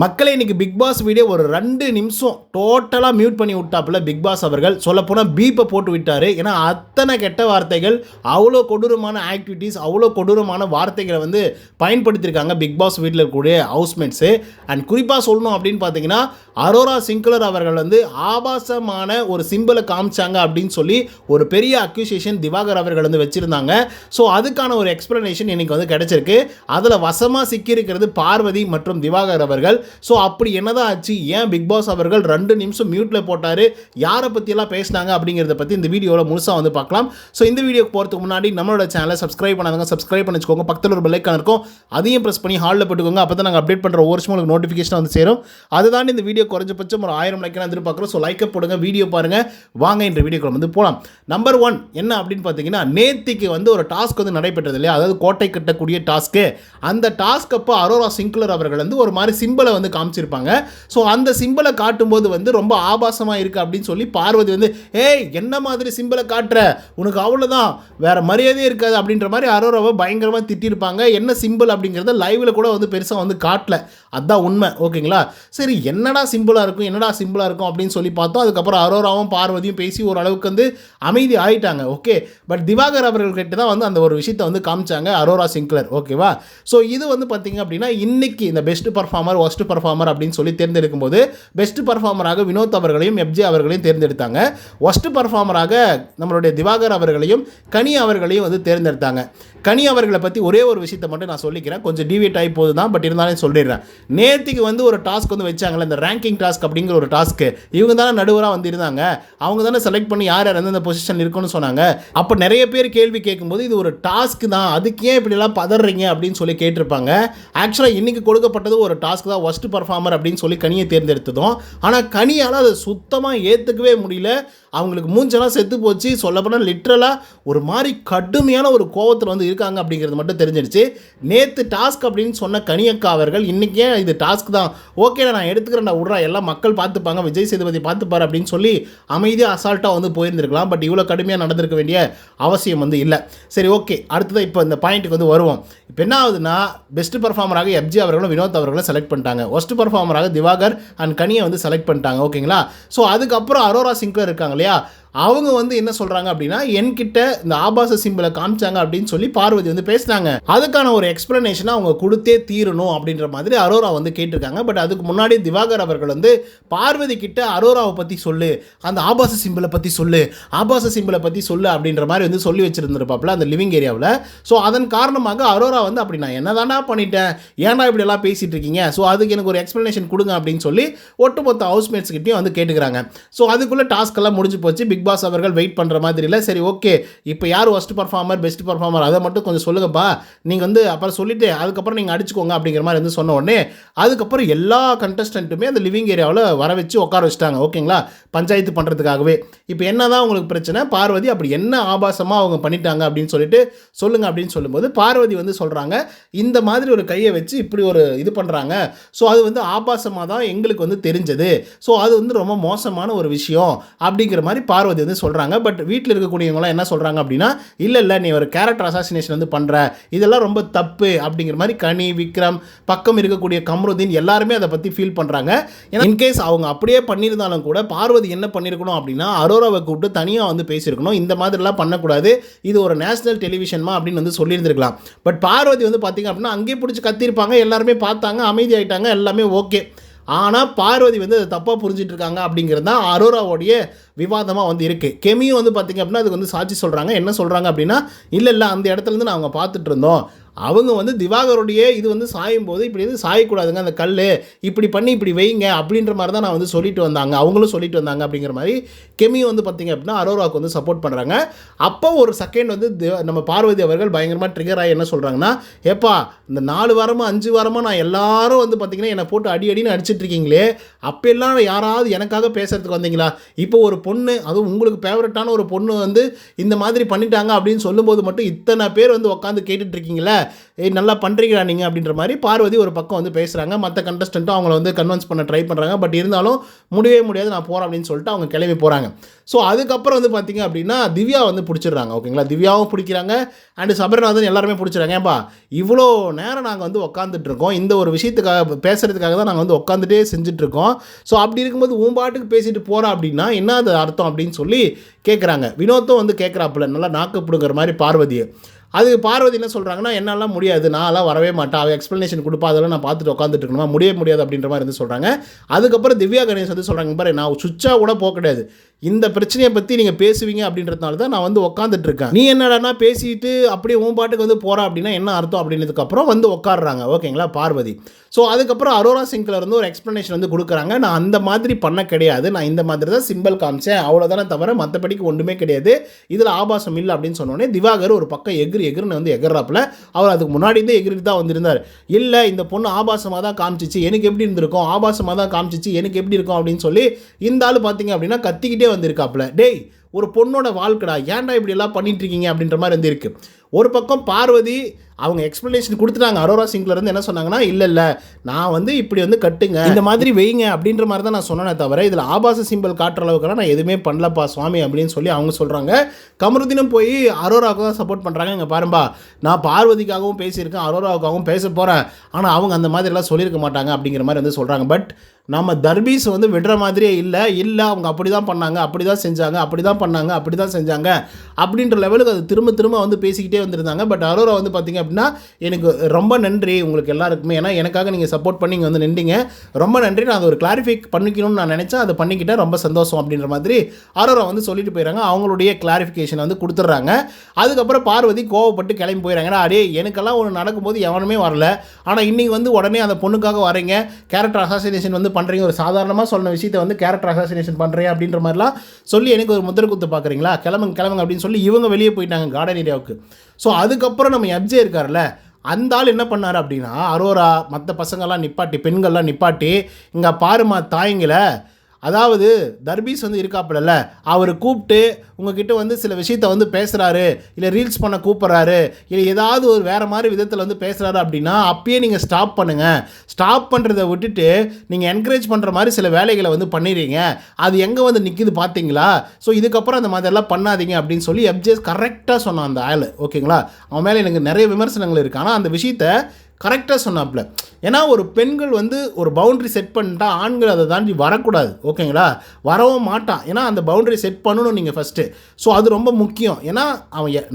மக்களே இன்னைக்கு big pass video ஒரு 2 நிமிஷம் டோட்டலாக மியூட் பண்ணி விட்டாப்புல பிக் பாஸ் அவர்கள். சொல்லப்போனால் பீப்பை போட்டு விட்டார். ஏன்னா அத்தனை கெட்ட வார்த்தைகள், அவ்வளோ கொடூரமான ஆக்டிவிட்டீஸ், அவ்வளோ கொடூரமான வார்த்தைகளை வந்து பயன்படுத்தியிருக்காங்க பிக் பாஸ் வீட்டில் இருக்கக்கூடிய ஹவுஸ்மேட்ஸு. அண்ட் குறிப்பாக சொல்லணும் அப்படின்னு பார்த்தீங்கன்னா, அரோரா சிங்குலர் அவர்கள் வந்து ஆபாசமான ஒரு சிம்பிளை காமிச்சாங்க அப்படின்னு சொல்லி ஒரு பெரிய அக்யூசியேஷன் திவாகர் அவர்கள் வந்து வச்சுருந்தாங்க. ஸோ அதுக்கான ஒரு எக்ஸ்ப்ளனேஷன் இன்னைக்கு வந்து கிடைச்சிருக்கு. அதில் வசமாக சிக்கியிருக்கிறது பார்வதி மற்றும் திவாகர் அவர்கள். ஸோ அப்படி என்னதான் ஆச்சு, ஏன் பிக் பாஸ் அவர்கள் 2 நிமிஷம் மியூட்டில் போட்டார், யாரை பற்றியெல்லாம் பேசினாங்க அப்படிங்கிறத பற்றி இந்த வீடியோவில் முழுசாக வந்து பார்க்கலாம். ஸோ இந்த வீடியோக்கு போகிறதுக்கு முன்னாடி நம்மளோட சேனலை சப்ஸ்கிரைப் பண்ணாதவங்க சப்ஸ்கிரைப் பண்ணி வச்சுக்கோங்க. பக்கத்தில் ஒரு பெல் ஐக்கான் இருக்கும், அதையும் ப்ரெஸ் பண்ணி ஹாலில் போட்டுக்கோங்க. அப்போ தான் நாங்கள் அப்டேட் பண்ணுற ஒவ்வொரு உங்களுக்கு நோட்டிஃபிகேஷன் வந்து சேரும். அதுதான் இந்த வீடியோ குறைஞ்சபட்சம் ஒரு 1000 லைக் எதிர்பார்க்குறோம். ஸோ லைக்கை போடுங்க, வீடியோ பாருங்கள். வாங்க இந்த வீடியோக்குள்ள வந்து போகலாம். நம்பர் 1 என்ன அப்படின்னு பார்த்தீங்கன்னா, நேத்திக்கு வந்து ஒரு டாஸ்க் வந்து நடைபெற்றது இல்லையா, அதாவது கோட்டை கட்டக்கூடிய டாஸ்க்கு. அந்த டாஸ்க் அப்போ அரோரா சிங்குலர் அவர்கள் வந்து ஒரு மாதிரி சிம்பிளை வந்து காமிச்சிருப்பாங்க. ஸோ அந்த சிம்பிளை காட்டும்போது வந்து ரொம்ப ஆபாசமாக இருக்குது அப்படின்னு சொல்லி பார்வதி வந்து, ஏய் என்ன மாதிரி சிம்பிளை காட்டுற, உனக்கு அவ்வளோதான், வேறு மரியாதையே இருக்காது அப்படின்ற மாதிரி அரோராவை பயங்கரமாக திட்டிருப்பாங்க. என்ன சிம்பிள் அப்படிங்கிறத லைவில் கூட வந்து பெருசாக வந்து காட்டல, அதுதான் உண்மை. ஓகேங்களா, சரி என்னடா சிம்பிளாக இருக்கும், என்னடா சிம்பிளாக இருக்கும் அப்படின்னு சொல்லி பார்த்தோம். அதுக்கப்புறம் அரோராவும் பார்வதியும் பேசி ஓரளவுக்கு வந்து அமைதி ஆகிட்டாங்க. ஓகே, பட் திவாகர் அவர்கள்கிட்ட தான் வந்து அந்த ஒரு விஷயத்தை வந்து காமிச்சாங்க அரோரா சிங்குலர். ஓகேவா, ஸோ இது வந்து பார்த்தீங்க அப்படின்னா இன்னைக்கு இந்த பெஸ்ட் பர்ஃபார்மர் ஒஸ்ட் பர்ஃபார்மர் அப்படின்னு சொல்லி தேர்ந்தெடுக்கும் போது பெஸ்ட் பர்ஃபார்மராக வினோத் அவர்களையும் எஃப்ஜே அவர்களையும் தேர்ந்தெடுத்தாங்க. ஒஸ்ட் பர்ஃபார்மராக நம்மளுடைய திவாகர் அவர்களையும் கனி அவர்களையும் வந்து தேர்ந்தெடுத்தாங்க. கனி அவர்களை பற்றி ஒரே ஒரு விஷயத்தை மட்டும் நான் சொல்லிக்கிறேன், கொஞ்சம் டிவியேட் ஆகி போகுது தான், பட் இருந்தாலும் சொல்லிடுறேன். நேற்றுக்கு வந்து ஒரு டாஸ்க் வந்து வச்சாங்களே, இந்த ரேங்கிங் டாஸ்க் அப்படிங்கிற ஒரு டாஸ்க்கு. இவங்க தானே நடுவராக வந்து இருந்தாங்க, அவங்க தானே செலக்ட் பண்ணி யார் யார் எந்தெந்த பொசிஷன் இருக்குன்னு சொன்னாங்க. அப்போ நிறைய பேர் கேள்வி கேட்கும்போது இது ஒரு டாஸ்க் தான், அதுக்கு ஏன் இப்படிலாம் பதறீங்க அப்படின்னு சொல்லி கேட்டிருப்பாங்க. ஆக்சுவலாக இன்றைக்கி கொடுக்கப்பட்டது ஒரு டாஸ்க் தான், ஒஸ்ட் பர்ஃபார்மர் அப்படின்னு சொல்லி கனியை தேர்ந்தெடுத்ததும். ஆனால் கனியால் அதை சுத்தமாக ஏற்றுக்கவே முடியல. அவங்களுக்கு மூஞ்செல்லாம் செத்து போச்சு. சொல்லப்போனால் லிட்ரலாக ஒரு மாதிரி கடுமையான ஒரு கோவத்தில் வந்து இருக்காங்க அப்படிங்கிறது மட்டும் தெரிஞ்சிடுச்சு. நேற்று டாஸ்க் அப்படின்னு சொன்ன கனியக்கா அவர்கள் இன்றைக்கே இது டாஸ்க் தான், ஓகே நான் எடுத்துக்கிறேன் விட்றா, எல்லாம் மக்கள் பார்த்துப்பாங்க, விஜய் சேதுபதி பார்த்துப்பார் அப்படின்னு சொல்லி அமைதியாக அசால்ட்டாக வந்து போயிருந்துருக்கலாம். பட் இவ்வளோ கடுமையாக நடந்திருக்க வேண்டிய அவசியம் வந்து இல்லை. சரி, ஓகே, அடுத்ததான் இப்போ இந்த பாயிண்ட்டுக்கு வந்து வருவோம். இப்போ என்ன ஆகுதுன்னா, பெஸ்ட் பர்ஃபார்மராக எஃப்ஜே அவர்களும் வினோத் அவர்களும் செலக்ட் பண்ணிட்டாங்க. ஒஸ்ட் பர்ஃபார்மராக திவாகர் அண்ட் கனியை வந்து செலக்ட் பண்ணிட்டாங்க. ஓகேங்களா, ஸோ அதுக்கப்புறம் அரோரா சிங்குலர் இருக்காங்க இல்லையா, அவங்க வந்து என்ன சொல்கிறாங்க அப்படின்னா, என்கிட்ட இந்த ஆபாச சிம்பிளை காமிச்சாங்க அப்படின்னு சொல்லி பார்வதி வந்து பேசினாங்க. அதுக்கான ஒரு எக்ஸ்பிளனேஷனை அவங்க கொடுத்தே தீரணும் அப்படின்ற மாதிரி அரோரா வந்து கேட்டிருக்காங்க. பட் அதுக்கு முன்னாடி திவாகர் அவர்கள் வந்து பார்வதி கிட்ட அரோராவை பற்றி சொல்லு, அந்த ஆபாச சிம்பிளை பற்றி சொல்லு, ஆபாச சிம்பிளை பற்றி சொல்லு அப்படின்ற மாதிரி வந்து சொல்லி வச்சுருந்துருப்பாப்புல அந்த லிவிங் ஏரியாவில். ஸோ அதன் காரணமாக அரோரா வந்து, அப்படி நான் என்ன தானே பண்ணிட்டேன், ஏன்டா இப்படியெல்லாம் பேசிகிட்டு இருக்கீங்க, ஸோ அதுக்கு எனக்கு ஒரு எக்ஸ்பிளனேஷன் கொடுங்க அப்படின்னு சொல்லி ஒட்டுமொத்த ஹவுஸ்மேட்ஸ்கிட்டையும் வந்து கேட்டுக்கிறாங்க. ஸோ அதுக்குள்ளே டாஸ்க்கெல்லாம் முடிஞ்சு போச்சு. பிக் பாஸ் அவர்கள் வெயிட் பண்ணுற மாதிரி இல்லை. சரி, ஓகே, இப்போ யார் ஒஸ்ட் பர்ஃபார்மர் பெஸ்ட் பர்ஃபார்மர் அதை மட்டும் கொஞ்சம் சொல்லுங்கப்பா, நீங்கள் வந்து அப்புறம் சொல்லிவிட்டு அதுக்கப்புறம் நீங்கள் அடிச்சுக்கோங்க அப்படிங்கிற மாதிரி வந்து சொன்ன உடனே அதுக்கப்புறம் எல்லா கண்டஸ்டன்ட்டுமே அந்த லிவிங் ஏரியாவில் வர வச்சு உட்கார வச்சுட்டாங்க. ஓகேங்களா, பஞ்சாயத்து பண்ணுறதுக்காகவே. இப்போ என்ன தான் உங்களுக்கு பிரச்சனை, பார்வதி அப்படி என்ன ஆபாசமாக அவங்க பண்ணிட்டாங்க அப்படின்னு சொல்லிட்டு சொல்லுங்கள் அப்படின்னு சொல்லும்போது பார்வதி வந்து சொல்கிறாங்க, இந்த மாதிரி ஒரு கையை வச்சு இப்படி ஒரு இது பண்ணுறாங்க, ஸோ அது வந்து ஆபாசமாக தான் எங்களுக்கு வந்து தெரிஞ்சது, ஸோ அது வந்து ரொம்ப மோசமான ஒரு விஷயம் அப்படிங்கிற மாதிரி பார்வதி வந்து சொல்கிறாங்க. பட் வீட்டில் இருக்கக்கூடியவங்களாம் என்ன சொல்கிறாங்க அப்படின்னா, இல்லை நீ ஒரு கேரக்டர் அசாசினேஷன் வந்து பண்ணுற, இதெல்லாம் ரொம்ப தப்பு அப்படிங்கிற மாதிரி கனி, விக்ரம், பக்கம் இருக்கக்கூடிய கம்ருதீன் எல்லாருமே அதை பற்றி ஃபீல் பண்ணுறாங்க. ஏன்னா இன்கேஸ் அவங்க அப்படியே பண்ணியிருந்தாலும் கூட பார்வதி என்ன பண்ணியிருக்கணும் அப்படின்னா, அரோராவை கூப்பிட்டு தனியாக வந்து பேசியிருக்கணும், இந்த மாதிரிலாம் பண்ணக்கூடாது, இது ஒரு நேஷனல் டெலிவிஷன்மா அப்படின்னு வந்து சொல்லியிருந்திருக்கலாம். பட் பார்வதி வந்து பார்த்திங்க அப்படின்னா அங்கேயே பிடிச்சி கத்திருப்பாங்க, எல்லாருமே பார்த்தாங்க, அமைதி ஆகிட்டாங்க, எல்லாமே ஓகே. ஆனால் பார்வதி வந்து அதை தப்பாக புரிஞ்சிட்டு இருக்காங்க அப்படிங்கிறது தான் அரோராவோடைய விவாதமாக வந்து இருக்குது. கெமியும் வந்து பார்த்திங்க அப்படின்னா அதுக்கு வந்து சாட்சி சொல்கிறாங்க. என்ன சொல்கிறாங்க அப்படின்னா, இல்லை அந்த இடத்துலேருந்து நான் அவங்க பார்த்துட்டு இருந்தோம், அவங்க வந்து திவாகருடைய இது வந்து சாயும் போது இப்படி வந்து சாயக்கூடாதுங்க, அந்த கல் இப்படி பண்ணி இப்படி வைங்க அப்படின்ற மாதிரி தான் நான் வந்து சொல்லிட்டு வந்தாங்க, அவங்களும் சொல்லிட்டு வந்தாங்க அப்படிங்கிற மாதிரி கெமியும் வந்து பார்த்திங்க அப்படின்னா அரோராவுக்கு வந்து சப்போர்ட் பண்ணுறாங்க. அப்போ ஒரு செகண்ட் வந்து நம்ம பார்வதி அவர்கள் பயங்கரமாக ட்ரிகர் ஆகி என்ன சொல்கிறாங்கன்னா, ஏப்பா இந்த 4 வாரமாக 5 வாரமாக நான் எல்லாரும் வந்து பார்த்திங்கன்னா என்னை போட்டு அடின்னு அடிச்சிட்டு இருக்கீங்களே, அப்போல்லாம் யாராவது எனக்காக பேசுகிறதுக்கு வந்தீங்களா? இப்போ ஒரு பொண்ணு, அதுவும் உங்களுக்கு ஃபேவரட்டான ஒரு பொண்ணு வந்து இந்த மாதிரி பண்ணிட்டாங்க அப்படின்னு சொல்லும்போது மட்டும் இத்தனை பேர் வந்து உட்காந்து கேட்டுட்ருக்கீங்களே, நல்லா பண்ணுறீங்களா நீங்கள் அப்படின்ற மாதிரி பார்வதி ஒரு பக்கம் வந்து பேசுகிறாங்க. மற்ற கண்டஸ்டண்ட்டும் அவங்கள வந்து கன்வின்ஸ் பண்ண ட்ரை பண்ணுறாங்க. பட் இருந்தாலும் முடியவே முடியாது, நான் போகிறேன் அப்படின்னு சொல்லிட்டு அவங்க கிளம்பி போகிறாங்க. ஸோ அதுக்கப்புறம் வந்து பார்த்திங்க அப்படின்னா திவ்யா வந்து பிடிச்சிடுறாங்க. ஓகேங்களா, திவ்யாவும் பிடிக்கிறாங்க அண்டு சபரிநாதன் எல்லாருமே பிடிச்சிடுறாங்க. ஏன்பா இவ்வளோ நேரம் நாங்கள் வந்து உட்காந்துட்ருக்கோம், இந்த ஒரு விஷயத்துக்காக பேசுகிறதுக்காக தான் நாங்கள் வந்து உட்காந்துட்டே செஞ்சுட்ருக்கோம். ஸோ அப்படி இருக்கும்போது பாட்டுக்கு பேசிட்டு போகிறோம் அப்படின்னா என்ன அது அர்த்தம் அப்படின்னு சொல்லி கேட்குறாங்க. வினோத்தும் வந்து கேட்குறாப்புல நல்லா நாக்கு பிடுங்குற மாதிரி பார்வதியை. அது பார்வதி என்ன சொல்கிறாங்கன்னா, என்னாலாம் முடியாது, நான்லாம் வரவே மாட்டேன், அவள் எக்ஸ்ப்ளனேஷன் கொடுப்பா, அதெல்லாம் நான் பார்த்துட்டு உட்காந்துட்டு இருக்கணுமா, முடியாது அப்படின்ற மாதிரி வந்து சொல்கிறாங்க. அதுக்கப்புறம் திவ்யா கணேஷ் வந்து சொல்கிறாங்க, பாரு நான் சுவிட்சாக கூட போக கிடையாது, இந்த பிரச்சனையை பற்றி நீங்கள் பேசுவீங்க அப்படின்றதுனால தான் நான் வந்து உட்காந்துட்டு இருக்கேன். நீ என்னடானா பேசிட்டு அப்படியே பாட்டுக்கு வந்து போகிறா அப்படின்னா என்ன அர்த்தம் அப்படின்றதுக்கப்புறம் வந்து உட்காடுறாங்க. ஓகேங்களா பார்வதி. ஸோ அதுக்கப்புறம் அரோரா சிங்கில் இருந்து ஒரு எக்ஸ்ப்ளனேஷன் வந்து கொடுக்குறாங்க. நான் அந்த மாதிரி பண்ண கிடையாது, நான் இந்த மாதிரி தான் சிம்பிள் காமிச்சேன், அவ்வளோதானே தவிர மற்றபடிக்கு ஒன்றுமே கிடையாது, இதில் ஆபாசம் இல்லை அப்படின்னு சொன்னோடனே திவாகர் ஒரு பக்கம் எகுன்னு வந்து எகர்றாப்புல. அவர் அதுக்கு முன்னாடி இருந்தே எகிரிட்டு தான் வந்திருந்தார். இல்லை இந்த பொண்ணு ஆபாசமாக தான் காமிச்சிச்சு, எனக்கு எப்படி இருந்திருக்கும், ஆபாசமாக தான் காமிச்சிச்சு, எனக்கு எப்படி இருக்கும் அப்படின்னு சொல்லி இந்த ஆள் பார்த்தீங்க அப்படின்னா கத்திக்கிட்டே வந்திருக்காப்புல. டேய் ஒரு பொண்ணோட வாழ்க்கடா, ஏன்டா இப்படி எல்லாம் பண்ணிட்டு இருக்கீங்க அப்படின்ற மாதிரி வந்து இருக்கு. ஒரு பக்கம் பார்வதி அவங்க எக்ஸ்ப்ளனேஷன் கொடுத்துட்டாங்க. அரோரா சிங்கில் இருந்து என்ன சொன்னாங்கன்னா, இல்லை நான் வந்து இப்படி வந்து கட்டுங்க, இந்த மாதிரி வைங்க அப்படின்ற மாதிரி தான் நான் சொன்னேனே தவிர இதில் ஆபாச சிம்பிள் காட்டுற அளவுக்குலாம் நான் எதுவுமே பண்ணலப்பா சுவாமி அப்படின்னு சொல்லி அவங்க சொல்கிறாங்க. கமருதீனும் போய் அரோராவுக்கு தான் சப்போர்ட் பண்ணுறாங்க. இங்கே பாரும்பா, நான் பார்வதிக்காகவும் பேசியிருக்கேன், அரோராவுக்காகவும் பேச போகிறேன், ஆனால் அவங்க அந்த மாதிரிலாம் சொல்லியிருக்க மாட்டாங்க அப்படிங்கிற மாதிரி வந்து சொல்கிறாங்க. பட் நம்ம தர்பீஸ் வந்து விடுற மாதிரியே இல்லை அவங்க அப்படி தான் பண்ணாங்க, அப்படி தான் செஞ்சாங்க, அப்படி தான் பண்ணாங்க, அப்படி தான் செஞ்சாங்க அப்படின்ற லெவலுக்கு அது திரும்ப வந்து பேசிக்கிட்டே வந்திருந்தாங்க. பட் அரோரா வந்து பார்த்திங்க அப்படின்னா, எனக்கு ரொம்ப நன்றி உங்களுக்கு எல்லாருக்குமே, ஏன்னா எனக்காக நீங்கள் சப்போர்ட் பண்ணி இங்கே வந்து நின்றீங்க, ரொம்ப நன்றி, நான் அதை ஒரு கிளாரிஃபை பண்ணிக்கணும்னு நான் நினச்சேன், அதை பண்ணிக்கிட்டேன், ரொம்ப சந்தோஷம் அப்படின்ற மாதிரி அரோரா வந்து சொல்லிட்டு போயிடறாங்க. அவங்களுடைய கிளாரிஃபிகேஷன் வந்து கொடுத்துட்றாங்க. அதுக்கப்புறம் பார்வதி கோவப்பட்டு கிளம்பி போயிடறாங்க. அடே எனக்கெல்லாம் ஒன்று நடக்கும்போது எவனுமே வரல, ஆனால் இன்றைக்கி வந்து உடனே அந்த பொண்ணுக்காக வரீங்க, கேரக்டர் அசாசினேஷன் வந்து பண்ணுறீங்க, ஒரு சாதாரணமாக சொன்ன விஷயத்தை வந்து கேரக்டர் அசாசினேஷன் பண்ணுறீங்க அப்படின்ற மாதிரிலாம் சொல்லி எனக்கு ஒரு முத்திரை குத்து பார்க்குறீங்களா, கிளம்புங்க அப்படின்னு சொல்லி இவங்க வெளியே போயிட்டாங்க கார்டன் ஏரியாவுக்கு. ஸோ அதுக்கப்புறம் நம்ம எப்ஜே இருக்கார்ல, அந்த ஆள் என்ன பண்ணார் அப்படின்னா, அரோரா மற்ற பசங்கள்லாம் நிப்பாட்டி, பெண்கள்லாம் நிப்பாட்டி, இங்கே பாருமா தாய்ங்கள, அதாவது தர்பீஸ் வந்து இருக்காப்புல, அவர் கூப்பிட்டு உங்ககிட்ட வந்து சில விஷயத்தை வந்து பேசுகிறாரு, இல்லை ரீல்ஸ் பண்ண கூப்பிட்றாரு, இல்லை ஏதாவது ஒரு வேறு மாதிரி விதத்தில் வந்து பேசுகிறாரு அப்படின்னா அப்பயே நீங்கள் ஸ்டாப் பண்ணுங்கள். ஸ்டாப் பண்ணுறதை விட்டுட்டு நீங்கள் என்கரேஜ் பண்ணுற மாதிரி சில வேலைகளை வந்து பண்ணிடுறீங்க, அது எங்கே வந்து நிற்கிது பார்த்தீங்களா, ஸோ இதுக்கப்புறம் அந்த மாதிரிலாம் பண்ணாதீங்க அப்படின்னு சொல்லி எப்ஜேஸ் கரெக்டாக சொன்னான் அந்த ஆள். ஓகேங்களா, அவன் மேலே எனக்கு நிறைய விமர்சனங்கள் இருக்குது, ஆனால் அந்த விஷயத்தை கரெக்டாக சொன்னாப்புல. ஏன்னா ஒரு பெண்கள் வந்து ஒரு பவுண்ட்ரி செட் பண்ணிட்டா ஆண்கள் அதை தாண்டி வரக்கூடாது. ஓகேங்களா, வரவும் மாட்டான், ஏன்னா அந்த பவுண்ட்ரி செட் பண்ணணும் நீங்கள் ஃபஸ்ட்டு. ஸோ அது ரொம்ப முக்கியம். ஏன்னா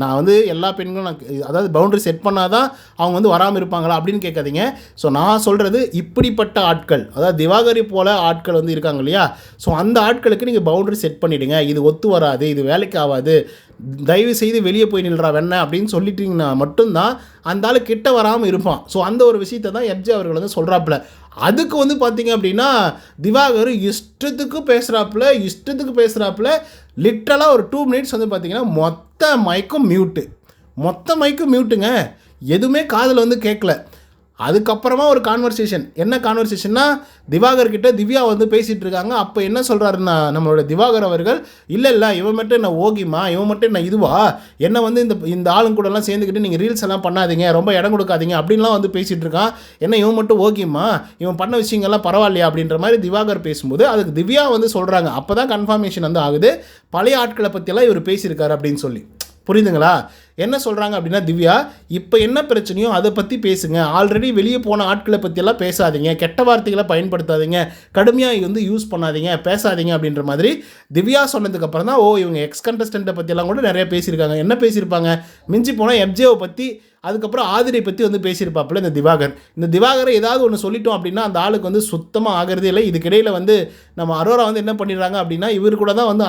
நான் வந்து எல்லா பெண்களும் அதாவது பவுண்ட்ரி செட் பண்ணால் தான் அவங்க வந்து வராமல் இருப்பாங்களா அப்படின்னு கேட்காதீங்க. ஸோ நான் சொல்கிறது இப்படிப்பட்ட ஆட்கள், அதாவது திவாகரி போல் ஆட்கள் வந்து இருக்காங்க இல்லையா, ஸோ அந்த ஆட்களுக்கு நீங்கள் பவுண்ட்ரி செட் பண்ணிவிடுங்க. இது ஒத்து வராது, இது வேலைக்கு ஆகாது, தயவு செய்து வெளியே போய் நில்றா வேணா அப்படின்னு சொல்லிட்டீங்கன்னா மட்டும்தான் அந்த ஆள் கிட்ட வராமல் இருப்பான். ஸோ அந்த ஒரு விஷயத்தை தான் எப்ஜே அவர்கள் வந்து சொல்கிறாப்புல. அதுக்கு வந்து பார்த்திங்க அப்படின்னா திவாகர் இஷ்டத்துக்கு பேசுகிறாப்புல லிட்டரலாக ஒரு 2 மினிட்ஸ் வந்து பார்த்திங்கன்னா மொத்த மைக்கும் மியூட்டுங்க, எதுவுமே காதில் வந்து கேட்கல. அதுக்கப்புறமா ஒரு கான்வர்சேஷன், என்ன கான்வர்சேஷன்னா, திவாகர்கிட்ட திவ்யா வந்து பேசிகிட்டு இருக்காங்க. அப்போ என்ன சொல்கிறாருன்னா நம்மளோட திவாகர் அவர்கள், இல்லை இவன் மட்டும் என்ன ஓகிமா, இவன் மட்டும் என்ன இதுவா, என்ன வந்து இந்த ஆளுங்க கூடலாம் சேர்ந்துக்கிட்டு நீங்கள் ரீல்ஸ் எல்லாம் பண்ணாதீங்க, ரொம்ப இடம் கொடுக்காதீங்க அப்படின்லாம் வந்து பேசிகிட்டு இருக்கான். என்ன இவன் மட்டும் ஓகிமா, இவன் பண்ண விஷயங்கள்லாம் பரவாயில்லையா அப்படின்ற மாதிரி திவாகர் பேசும்போது அதுக்கு திவ்யா வந்து சொல்கிறாங்க. அப்போ தான் கன்ஃபர்மேஷன் வந்து ஆகுது, பழைய ஆட்களை பற்றியெல்லாம் இவர் பேசியிருக்காரு அப்படின்னு சொல்லி. புரியுதுங்களா, என்ன சொல்கிறாங்க அப்படின்னா, திவ்யா இப்போ என்ன பிரச்சனையோ அதை பற்றி பேசுங்க, ஆல்ரெடி வெளியே போன ஆட்களை பற்றியெல்லாம் பேசாதீங்க, கெட்ட வார்த்தைகளை பயன்படுத்தாதீங்க, கடுமையாக வந்து யூஸ் பண்ணாதீங்க, பேசாதீங்க அப்படின்ற மாதிரி திவ்யா சொன்னதுக்கப்புறம் தான் இவங்க எக்ஸ் கண்டஸ்டண்ட்டை பற்றியெல்லாம் கூட நிறைய பேசியிருக்காங்க. என்ன பேசியிருப்பாங்க, மிஞ்சி போனால் எப்ஜேவை பற்றி, அதுக்கப்புறம் ஆதிரை பற்றி வந்து பேசியிருப்பாப்புல இந்த திவாகரை ஏதாவது ஒன்று சொல்லிட்டோம் அப்படின்னா அந்த ஆளுக்கு வந்து சுத்தமாக ஆகிறதே இல்லை. இதுக்கிடையில் வந்து நம்ம அரோரா வந்து என்ன பண்ணிடுறாங்க அப்படின்னா, இவர் கூட தான் வந்து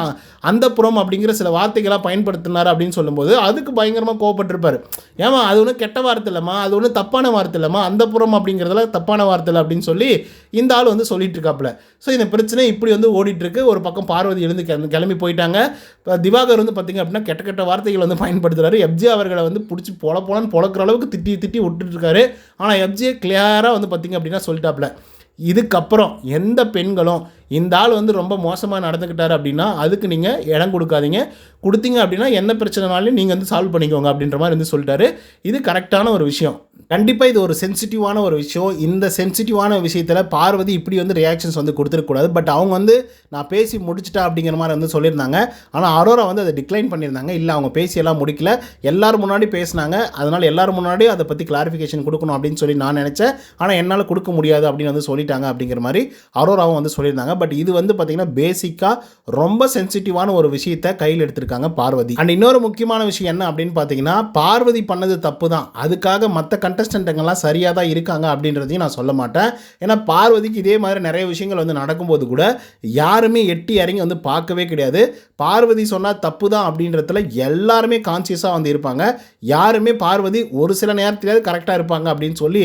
அந்த புறம் அப்படிங்கிற சில வார்த்தைகளாக பயன்படுத்தினார் அப்படின்னு சொல்லும்போது அதுக்கு பயங்கரமாக கோவப்பட்டிருப்பார். ஏமா அது ஒன்றும் கெட்ட வார்த்தை இல்லைம்மா, அது ஒன்றும் தப்பான வார்த்தை இல்லைம்மா, அந்த புறம் அப்படிங்கிறதுல தப்பான வார்த்தை இல்லை அப்படின்னு சொல்லி இந்த ஆள் வந்து சொல்லிட்டு இருக்காப்புல. ஸோ இந்த பிரச்சனை இப்படி வந்து ஓடிட்டுருக்கு. ஒரு பக்கம் பார்வதி எழுந்து கிளம்பி போயிட்டாங்க. திவாகர் வந்து பார்த்திங்க அப்படின்னா கெட்ட வார்த்தைகள் வந்து பயன்படுத்துகிறாரு. எப்ஜே அவர்களை வந்து பிடிச்சி போலன்னு பொழக்கிற அளவுக்கு திட்டி விட்டுட்டுருக்காரு. ஆனால் எப்ஜே கிளியராக வந்து பார்த்திங்க அப்படின்னா சொல்லிட்டாப்புல, இதுக்கப்புறம் எந்த பெண்களும் இந்த ஆள் வந்து ரொம்ப மோசமாக நடந்துக்கிட்டார் அப்படின்னா அதுக்கு நீங்கள் இடம் கொடுக்காதீங்க, கொடுத்தீங்க அப்படின்னா என்ன பிரச்சனைனாலும் நீங்கள் வந்து சால்வ் பண்ணிக்கோங்க அப்படின்ற மாதிரி வந்து சொல்லிட்டாரு. இது கரெக்டான ஒரு விஷயம். கண்டிப்பாக இது ஒரு சென்சிட்டிவான ஒரு விஷயம். இந்த சென்சிட்டிவான விஷயத்தில் பார்வதி இப்படி வந்து ரியாக்ஷன்ஸ் வந்து கொடுத்துருக்கூடாது. பட் அவங்க வந்து நான் பேசி முடிச்சிட்டா அப்படிங்கிற மாதிரி வந்து சொல்லியிருந்தாங்க. ஆனால் அரோரா வந்து அதை டிக்ளைன் பண்ணியிருந்தாங்க. இல்லை, அவங்க பேசியெல்லாம் முடிக்கல, எல்லோரும் முன்னாடி பேசினாங்க, அதனால் எல்லோரும் முன்னாடி அதை பற்றி கிளாரிஃபிகேஷன் கொடுக்கணும் அப்படின்னு சொல்லி நான் நினச்சேன். ஆனால் என்னால் கொடுக்க முடியாது அப்படின்னு வந்து சொல்லிட்டாங்க அப்படிங்கிற மாதிரி அரோராவும் வந்து சொல்லியிருந்தாங்க. பட் இது வந்து பார்த்திங்கன்னா பேசிக்காக ரொம்ப சென்சிட்டிவான ஒரு விஷயத்தை கையில் எடுத்திருக்காங்க பார்வதி. அண்ட் இன்னொரு முக்கியமான விஷயம் என்ன அப்படின்னு பார்த்தீங்கன்னா, பார்வதி பண்ணது தப்பு தான், அதுக்காக மற்ற கண்டஸ்டன்ட்டுங்கெல்லாம் சரியாக தான் இருக்காங்க அப்படின்றதையும் நான் சொல்ல மாட்டேன். ஏன்னா பார்வதிக்கு இதே மாதிரி நிறைய விஷயங்கள் வந்து நடக்கும்போது கூட யாருமே எட்டி இறங்கி வந்து பார்க்கவே கிடையாது. பார்வதி சொன்னால் தப்பு தான் அப்படின்றதுல எல்லாருமே கான்சியஸாக வந்து இருப்பாங்க. யாருமே பார்வதி ஒரு சில நேரத்திலேயே கரெக்டாக இருப்பாங்க அப்படின்னு சொல்லி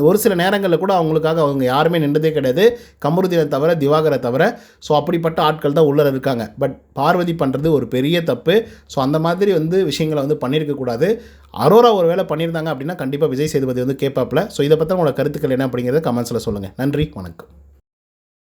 ஒரு சில நேரங்களில் கூட அவங்களுக்காக அவங்க யாருமே நின்றதே கிடையாது, கமருதீனை தவிர, திவாகரை தவிர. ஸோ அப்படிப்பட்ட ஆட்கள் தான் உள்ளே இருக்காங்க. பட் பார்வதி பண்ணுறது ஒரு பெரிய தப்பு. ஸோ அந்த மாதிரி வந்து விஷயங்களை வந்து பண்ணியிருக்கக்கூடாது. அரோரா ஒரு வேளை பண்ணியிருந்தாங்க அப்படின்னா கண்டிப்பாக விஜய் சேதுபதி வந்து கேட்பாப்பில். ஸோ இதை பற்றி உங்களோட கருத்துக்கள் என்ன அப்படிங்கிறத கமெண்ட்ஸில் சொல்லுங்கள். நன்றி, வணக்கம்.